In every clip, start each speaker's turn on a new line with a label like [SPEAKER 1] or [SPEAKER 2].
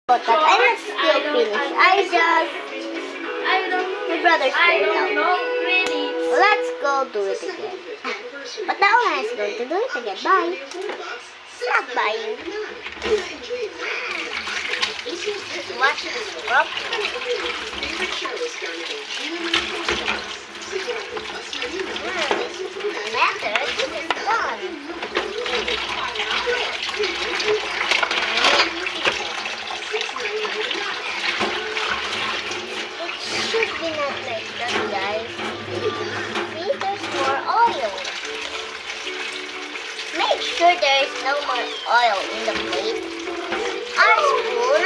[SPEAKER 1] But I'm not still finished. My brother's very loud. Let's go do it again. But now I'm going to do it again. Bye. Stop buying. Watch this, bro. Matters is done. Should be not like that, guys. See, there's more oil. Make sure there is no more oil in the plate. Our spoon.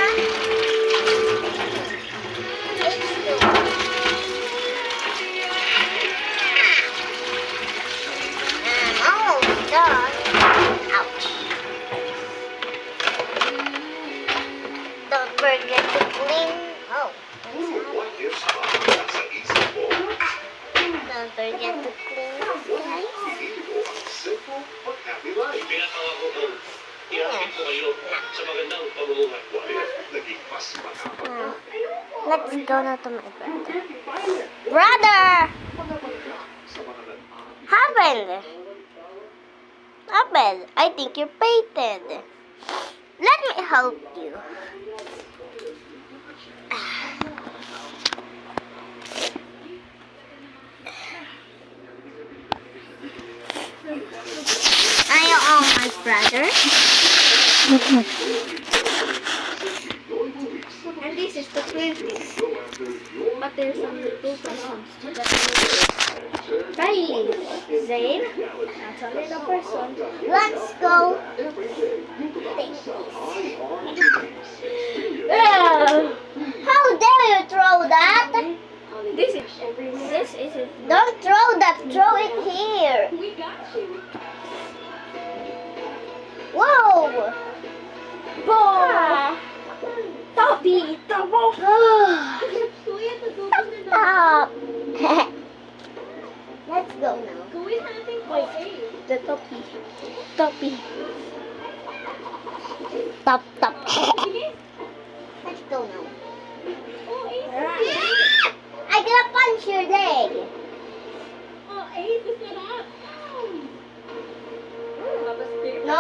[SPEAKER 1] I'm almost done. Ouch. Don't forget to clean. Oh. Don't forget to clean, guys. Let's go now to my brother. Brother! Happened? I think you're painted. Let me help you. Are you all my brother?
[SPEAKER 2] And this is the previous. But there's only two persons. Kylie, Zayn, that's only the person.
[SPEAKER 1] Let's go. How dare you throw that?
[SPEAKER 2] This is it.
[SPEAKER 1] Don't throw that. Throw it here.
[SPEAKER 2] We got you.
[SPEAKER 1] Whoa.
[SPEAKER 2] Boom! Toby, Tobo.
[SPEAKER 1] Stop. Let's go now.
[SPEAKER 2] The Toby. Toby.
[SPEAKER 1] Stop. Let's go now. I'm gonna punch your leg. No?